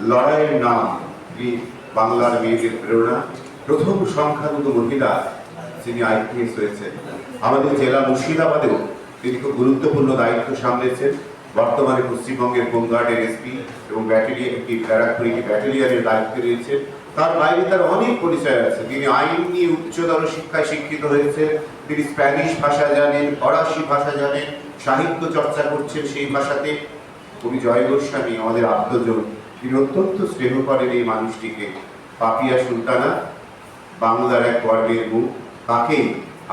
লড়াইয়ের নাম বাংলার মেয়েদের প্রেরণা, প্রথম সংখ্যালঘু মহিলা যিনি আইপিএস হয়েছেন। আমাদের জেলা মুর্শিদাবাদেও তিনি খুব গুরুত্বপূর্ণ দায়িত্ব সামলেছেন। বর্তমানে পশ্চিমবঙ্গের হোমগার্ডের এসপি এবং ব্যাটালিয়নের দায়িত্বে রয়েছে। তার বাইরে তার অনেক পরিচয় আছে। তিনি আইন নিয়ে উচ্চতর শিক্ষায় শিক্ষিত হয়েছে, তিনি স্প্যানিশ ভাষা জানেন, ফরাসি ভাষা জানেন, সাহিত্য চর্চা করছেন সেই ভাষাতে। কবি জয় গোস্বামী আমাদের আত্মজন, তিনি অত্যন্ত স্নেহ করেন এই মানুষটিকে। পাপিয়া সুলতানা বাংলার এক গর্বের মুখ, তাকেই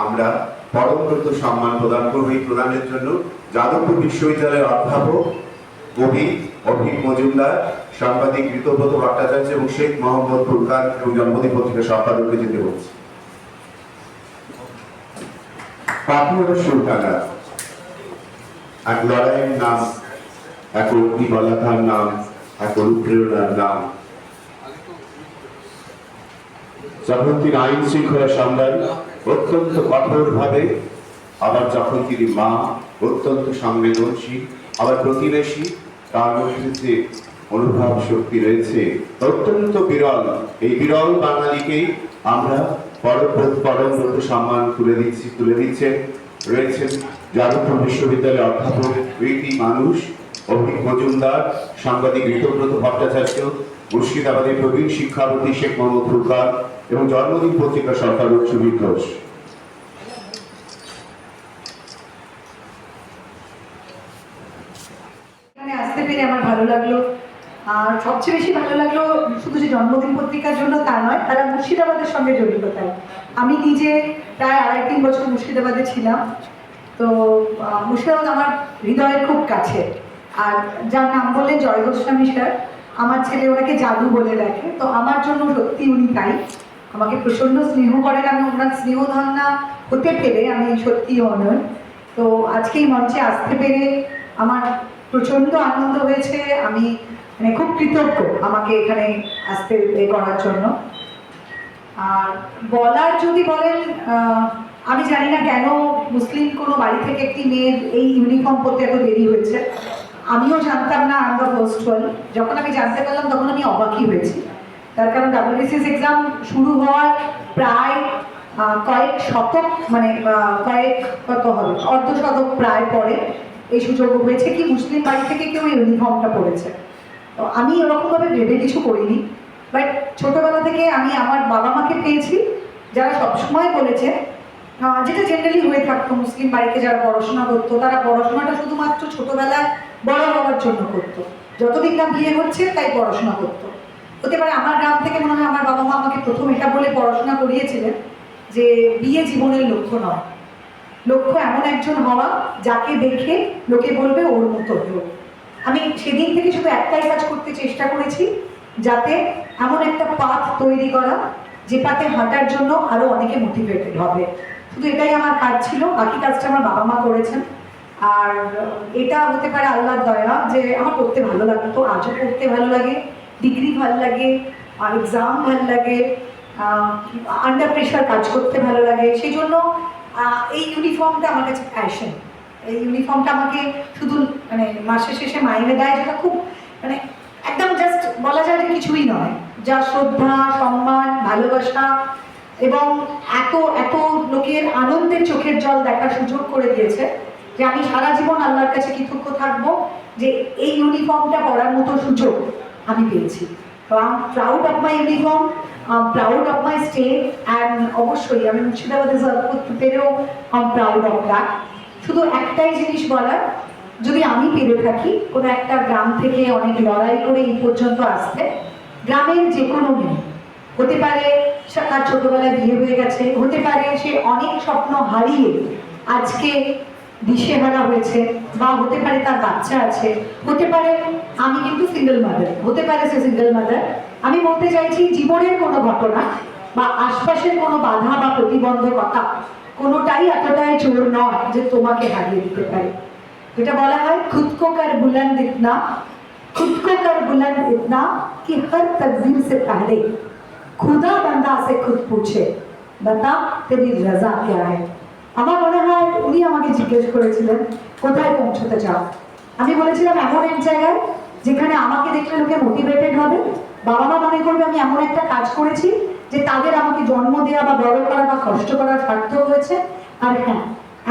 আমরা পরমব্রত সম্মান প্রদান করব। এই প্রদানের জন্য যাদবপুর বিশ্ববিদ্যালয়ের অধ্যাপক কবি অভিক মজুমদার, সাংবাদিক ঋতব্রত ভট্টাচার্য এবং শেখ মোহাম্মদ ফুরকান এবং জন্মদিন পত্রিকার সম্পাদককে যেতে বলছি। পাপিয়া সুলতানা এক লড়াইয়ের নাম, এক অগ্নিবলাকার নাম, এক অনুপ্রেরণার নাম। যখন তিনি আইন শৃঙ্খলা সামলান অত্যন্ত কঠোরভাবে, আবার যখন তিনি মা অত্যন্ত সংবেদনশীল, আবার প্রতিবেশী, তার মধ্যে যে অনুভব শক্তি রয়েছে অত্যন্ত বিরল। এই বিরল বাঙালিকেই আমরা পরমব্রত সম্মান তুলে দিচ্ছেন। রয়েছেন যাদবপুর বিশ্ববিদ্যালয়ের অধ্যাপক রীতি মানুষ অভিক মজুমদার, সাংবাদিক ঋতব্রত ভট্টাচার্য, মুর্শিদাবাদের প্রবীণ শিক্ষাপতি শেখ মোহাম্মদ ফুরকান এবং জন্মদিন পত্রিকার সম্পাদক সুবীর ঘোষ। আসতে পেরে আমার ভালো লাগলো। আর সবচেয়ে বেশি ভালো লাগলো শুধু যে জন্মদিন পত্রিকার জন্য তা নয়, তারা মুর্শিদাবাদের সঙ্গে জড়িত। তাই আমি নিজে প্রায় 2.5-3 বছর মুর্শিদাবাদে ছিলাম। তো মুর্শিদাবাদ আমার হৃদয়ের খুব কাছে। আর যার নাম বললেন জয় গোস্বামী স্যার, আমার ছেলে ওনাকে জাদু বলে ডাকে। তো আমার জন্য সত্যি উনি তাই, আমাকে প্রচণ্ড স্নেহ করেন। আমি ওনার স্নেহধন্যা হতে পেরে আমি সত্যি অনর। তো আজকে এই মঞ্চে আসতে পেরে আমার প্রচণ্ড আনন্দ হয়েছে। আমি মানে খুব কৃতজ্ঞ আমাকে এখানে আসতে করার জন্য। আর বলার যদি বলেন, আমি জানি না কেন মুসলিম কোনো বাড়ি থেকে একটি মেয়ের এই ইউনিফর্ম পরতে এত দেরি হয়েছে। আমিও জানতাম না, আমরা ফার্স্ট ওয়ান। যখন আমি জানতে পারলাম তখন আমি অবাকই হয়েছি। তার কারণ WBCS এক্সাম শুরু হওয়ার প্রায় কয়েক শতক, মানে কত হবে, অর্ধশতক প্রায় পরে এই সুযোগ হয়েছে কি মুসলিম বাড়ি থেকে কেউ ইউনিফর্মটা পরেছে। তো আমি ওরকমভাবে ভেবে কিছু করিনি, বাট ছোটোবেলা থেকে আমি আমার বাবা মাকে পেয়েছি যারা সবসময় বলেছে, যেটা জেনারেলি হয়ে থাকতো মুসলিম বাড়িতে যারা পড়াশোনা করতো, তারা পড়াশোনাটা শুধুমাত্র ছোটোবেলায় বড় হওয়ার জন্য করতো। যতদিন না বিয়ে হচ্ছে তাই পড়াশোনা করতো। হতে পারে আমার গ্রাম থেকে মনে হয় আমার বাবা মা আমাকে প্রথম এটা বলে পড়াশোনা করিয়েছিলেন যে বিয়ে জীবনের লক্ষ্য নয়, লক্ষ্য এমন একজন হওয়া যাকে দেখে লোকে বলবে ওর মতো হয়েও। আমি সেদিন থেকে শুধু একটাই কাজ করতে চেষ্টা করেছি, যাতে এমন একটা পাথ তৈরি করা যে পাথে হাঁটার জন্য আরও অনেকে মোটিভেটেড হবে। শুধু এটাই আমার কাজ ছিল, বাকি কাজটা আমার বাবা মা করেছেন। আর এটা হতে পারে আল্লাহর দয়া যে আমার পড়তে ভালো লাগতো, আজও পড়তে ভালো লাগে, ডিগ্রি ভালো লাগে, আর এক্সাম ভালো লাগে, আন্ডার প্রেশার কাজ করতে ভালো লাগে। সেই জন্য এই ইউনিফর্মটা আমার কাছে প্যাশন। এই ইউনিফর্মটা আমাকে শুধু মানে মাসের শেষে মাইনে দেয়, যেটা খুব মানে একদম জাস্ট বলা যায় যে কিছুই নয়, যা শ্রদ্ধা, সম্মান, ভালোবাসা এবং এত এত লোকের আনন্দের চোখের জল দেখার সুযোগ করে দিয়েছে যে আমি সারা জীবন আল্লাহর কাছে কৃতজ্ঞ থাকবো যে এই ইউনিফর্মটা পরার মতো সুযোগ আমি পেয়েছি। তো I am proud of my uniform, proud of my state, and অবশ্যই আমি মুর্শিদাবাদে সার্ভ করতে পেরেও I am proud of that. শুধু একটাই জিনিস বলার, যদি আমি পেরে থাকি কোনো একটা গ্রাম থেকে অনেক লড়াই করে এই পর্যন্ত আসতে, গ্রামের যে কোনো মেয়ে, হতে পারে তার ছোটোবেলায় বিয়ে হয়ে গেছে, হতে পারে সে অনেক স্বপ্ন হারিয়ে আজকে দিশেহারা হয়েছে, বা হতে পারে তার বাচ্চা আছে, হতে পারে আমি কিন্তু সিঙ্গেল মাদার, হতে পারে সে সিঙ্গেল মাদার। আমি বলতে চাইছি জীবনের কোনো ঘটনা বা আশপাশের কোনো বাধা বা প্রতিবন্ধকতা কোনোটাই এতটাই জোর নয় যে তোমাকে হারিয়ে দিতে পারে। যেটা বলা হয় খুদ কো কর বুলন্দ ইতনা, खुद को कर बुलंद इतना कि हर तकदीर से पहले खुदा बंदा से खुद पूछे बता तेरी रजा क्या है। আমার মনে হয় উনি আমাকে জিজ্ঞেস করেছিলেন কোথায় পৌঁছতে চাও, আমি বলেছিলাম এমন এক জায়গায় যেখানে আমাকে দেখলে লোকে মোটিভেটেড হবে, বাবা মা মনে করবে আমি এমন একটা কাজ করেছি যে তাদের আমাকে জন্ম দেওয়া বা বড় করা বা কষ্ট করার সার্থক হয়েছে। আর হ্যাঁ,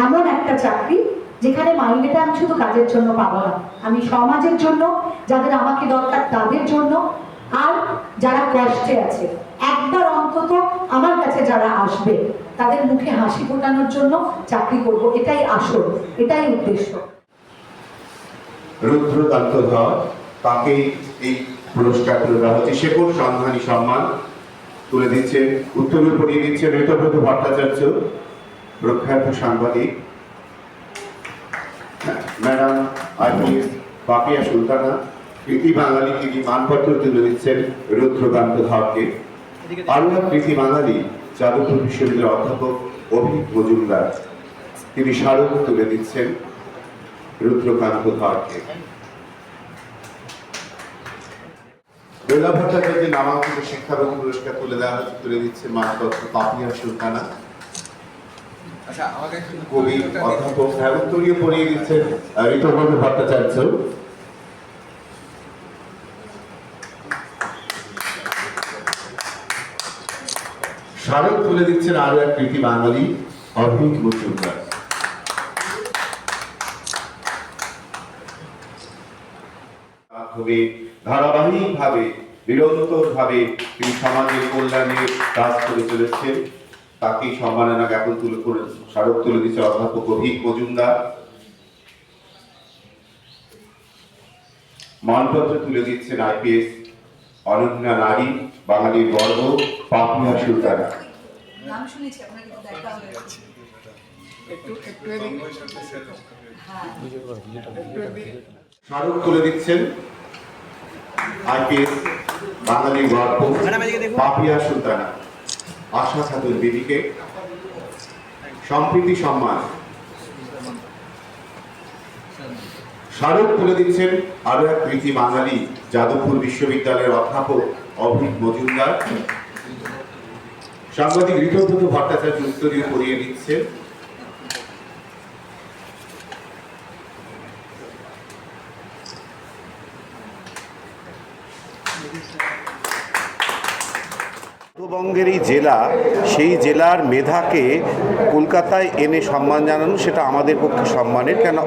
এমন একটা চাকরি যেখানে মাইনেটা আমি শুধু কাজের জন্য পাবো না, আমি সমাজের জন্য, যাদের আমাকে দরকার তাদের জন্য, আর যারা কষ্টে আছে একবার অন্তত আমার কাছে যারা আসবে তাদের মুখে হাসি ফোটানোর জন্য চাকরি করব। এটাই আসল, এটাই উদ্দেশ্য। রুদ্রকান্ত ধর, তাকে এই পুরস্কার তুলে দেওয়া হচ্ছে। শেকড় সন্ধানী সম্মান তুলে দিচ্ছে, উত্তরীয় পড়িয়ে দিচ্ছে ঋতব্রত ভট্টাচার্য, প্রখ্যাত সাংবাদিক। ম্যাডাম আইপিএস বাপিয়া সুলতানা, কৃতি বাঙালি, তিনি মানপত্র তুলে দিচ্ছেন রুদ্রকান্ত ধরকে। আরো এক কৃতি বাঙালি, যাদবপুর বিশ্ববিদ্যালয়ের অধ্যাপক অভিক মজুমদার, তিনি স্মারক তুলে দিচ্ছেন রুদ্রকান্ত ধরকে। বেলা ভট্টাচার্যের নামাঙ্কিত শিক্ষারত্ন পুরস্কার তুলে দিচ্ছে মানপত্র বাপিয়া সুলতানা। কবি অধ্যাপক উত্তরীয় পড়িয়ে দিচ্ছেন ঋতব্রত ভট্টাচার্য। স্মারক তুলে দিচ্ছেন আরো এক কৃতি বাঙালি, অভিক মজুমদার। ধারাবাহিকভাবে নিরন্তরভাবে তিনি সমাজের কল্যাণে কাজ করে চলেছেন, তাকেই সম্মাননা জ্ঞাপন স্মারক তুলে দিচ্ছে অধ্যাপক অভিক মজুমদার। মানপত্র তুলে দিচ্ছেন আইপিএস অনন্যা নারী, বাঙালির গর্ব, পাপিয়া সুলতানা। নাম শুনেছি, আপনার কিন্তু দেখা হয়েছে। স্মারক তুলে দিচ্ছেন আইপিএস বাঙালির গর্ব, পাপিয়া সুলতানা। আশা খাতুন বিবিকে সম্প্রীতি সম্মান। স্মারক তুলে দিচ্ছেন আরো এক কৃতি বাঙালি, যাদবপুর বিশ্ববিদ্যালয়ের অধ্যাপক অভিক মজুমদার। সাংবাদিক ঋতব্রত ভট্টাচার্য উত্তরীয় পড়িয়ে দিচ্ছেন। পূর্ববঙ্গের এই জেলা, সেই জেলার মেধাকে কলকাতায় এনে সম্মান জানানো, সেটা আমাদের পক্ষে সম্মানের। কেন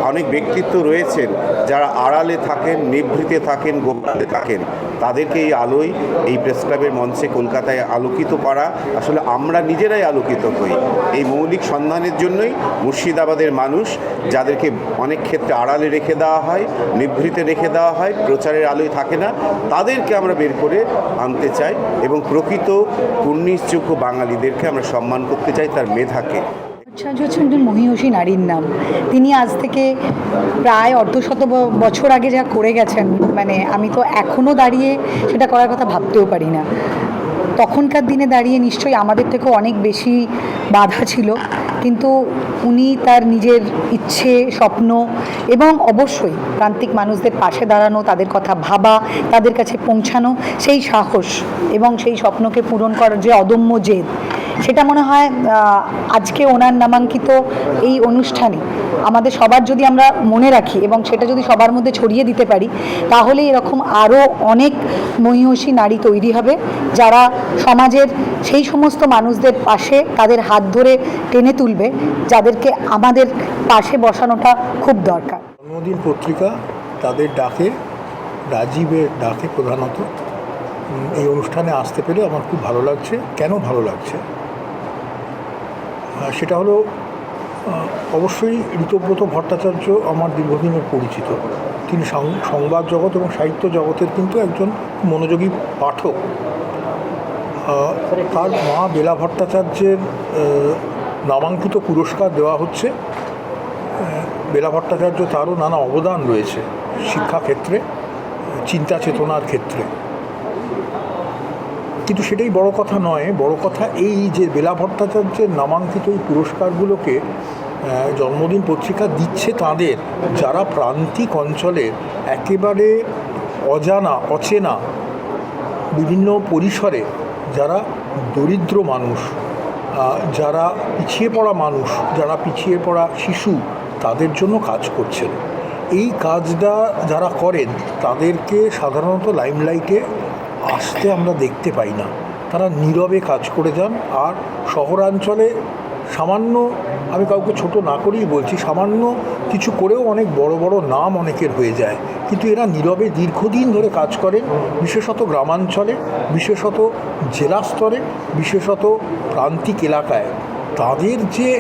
অনেক ব্যক্তিত্ব রয়েছেন যারা আড়ালে থাকেন, নিভৃতে থাকেন, গোপনে থাকেন, তাদেরকে এই আলোয়, এই প্রেস ক্লাবের মঞ্চে কলকাতায় আলোকিত করা, আসলে আমরা নিজেরাই আলোকিত হই। এই মৌলিক সন্ধানের জন্যই মুর্শিদাবাদের মানুষ, যাদেরকে অনেক ক্ষেত্রে আড়ালে রেখে দেওয়া হয়, নিভৃতে রেখে দেওয়া হয়, প্রচারের আলোয় থাকে না, তাদেরকে আমরা বের করে আনতে চাই এবং প্রকৃত পুণ্যযোগ্য বাঙালিদেরকে আমরা সম্মান করতে চাই, তার মেধাকে। ভট্টাচার্য হচ্ছেন একজন মহীয়সী নারীর নাম। তিনি আজ থেকে প্রায় অর্ধশত বছর আগে যা করে গেছেন, মানে আমি তো এখনও দাঁড়িয়ে সেটা করার কথা ভাবতেও পারি না। তখনকার দিনে দাঁড়িয়ে নিশ্চয়ই আমাদের থেকেও অনেক বেশি বাধা ছিল, কিন্তু উনি তার নিজের ইচ্ছে, স্বপ্ন এবং অবশ্যই প্রান্তিক মানুষদের পাশে দাঁড়ানো, তাদের কথা ভাবা, তাদের কাছে পৌঁছানো, সেই সাহস এবং সেই স্বপ্নকে পূরণ করার যে অদম্য জেদ, সেটা মনে হয় আজকে ওনার নামাঙ্কিত এই অনুষ্ঠানে আমাদের সবার যদি আমরা মনে রাখি এবং সেটা যদি সবার মধ্যে ছড়িয়ে দিতে পারি, তাহলে এরকম আরও অনেক মহীয়সী নারী তৈরি হবে, যারা সমাজের সেই সমস্ত মানুষদের পাশে তাদের হাত ধরে টেনে তুলবে, যাদেরকে আমাদের পাশে বসানোটা খুব দরকার। জন্মদিন পত্রিকা তাদের ডাকে, রাজীবের ডাকে প্রধানত এই অনুষ্ঠানে আসতে পেরে আমার খুব ভালো লাগছে। কেন ভালো লাগছে সেটা হলো, অবশ্যই ঋতব্রত ভট্টাচার্য আমার দীর্ঘদিনের পরিচিত। তিনি সংবাদ জগৎ এবং সাহিত্য জগতের কিন্তু একজন মনোযোগী পাঠক। তার মা বেলা ভট্টাচার্যের নামাঙ্কিত পুরস্কার দেওয়া হচ্ছে। বেলা ভট্টাচার্য, তারও নানা অবদান রয়েছে শিক্ষাক্ষেত্রে, চিন্তা চেতনার ক্ষেত্রে, কিন্তু সেটাই বড় কথা নয়। বড় কথা এই যে বেলা ভট্টাচার্যের নামাঙ্কিত এই পুরস্কারগুলোকে জন্মদিন পত্রিকা দিচ্ছে তাদের, যারা প্রান্তিক অঞ্চলের একেবারে অচেনা বিভিন্ন পরিসরে যারা দরিদ্র মানুষ, যারা পিছিয়ে পড়া মানুষ, যারা পিছিয়ে পড়া শিশু, তাদের জন্য কাজ করছেন। এই কাজটা যারা করেন তাদেরকে সাধারণত লাইমলাইটে আসতে আমরা দেখতে পাই না। তারা নীরবে কাজ করে যান। আর শহরাঞ্চলে সামান্য, আমি কাউকে ছোট না করেই বলছি, সামান্য কিছু করেও অনেক বড় বড় নাম অনেকের হয়ে যায়, কিন্তু এরা নীরবে দীর্ঘদিন ধরে কাজ করেন, বিশেষত গ্রামাঞ্চলে, বিশেষত জেলা স্তরে, বিশেষত প্রান্তিক এলাকায়। তাদের যে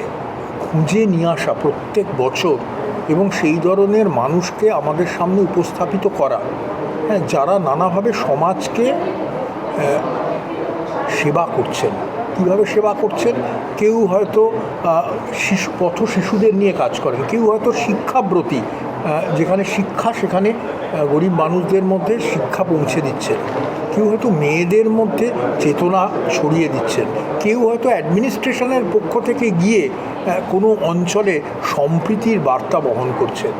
খুঁজে নিয়ে আসা প্রত্যেক বছর এবং সেই ধরনের মানুষকে আমাদের সামনে উপস্থাপিত করা, হ্যাঁ, যারা নানাভাবে সমাজকে সেবা করছেন। কীভাবে সেবা করছেন? কেউ হয়তো পথ শিশুদের নিয়ে কাজ করেন, কেউ হয়তো শিক্ষাব্রতী, যেখানে শিক্ষা সেখানে গরিব মানুষদের মধ্যে শিক্ষা পৌঁছে দিচ্ছেন, কেউ হয়তো মেয়েদের মধ্যে চেতনা ছড়িয়ে দিচ্ছেন, কেউ হয়তো অ্যাডমিনিস্ট্রেশনের পক্ষ থেকে গিয়ে কোনো অঞ্চলে সম্প্রীতির বার্তা বহন করছেন,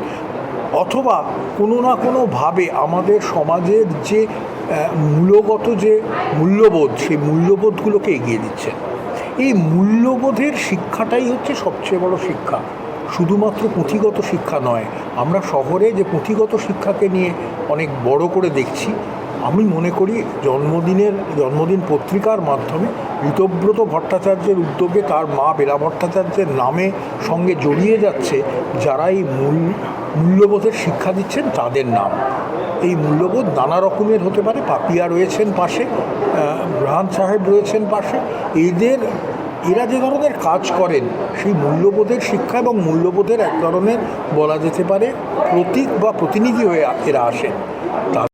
অথবা কোনো না কোনোভাবে আমাদের সমাজের যে মূলগত যে মূল্যবোধ, সেই মূল্যবোধগুলোকে এগিয়ে দিচ্ছেন। এই মূল্যবোধের শিক্ষাটাই হচ্ছে সবচেয়ে বড় শিক্ষা, শুধুমাত্র পুঁথিগত শিক্ষা নয়। আমরা শহরে যে পুঁথিগত শিক্ষাকে নিয়ে অনেক বড় করে দেখছি, আমি মনে করি জন্মদিন পত্রিকার মাধ্যমে ঋতব্রত ভট্টাচার্যের উদ্যোগে তার মা বেলা ভট্টাচার্যের নামে সঙ্গে জড়িয়ে যাচ্ছে যারা এই মূল্যবোধের শিক্ষা দিচ্ছেন তাদের নাম। এই মূল্যবোধ নানা রকমের হতে পারে। পাপিয়া রয়েছেন পাশে, ব্রাহান সাহেব রয়েছেন পাশে। এরা যে ধরনের কাজ করেন সেই মূল্যবোধের শিক্ষা এবং মূল্যবোধের এক ধরনের বলা যেতে পারে প্রতীক বা প্রতিনিধি হয়ে এরা আসেন।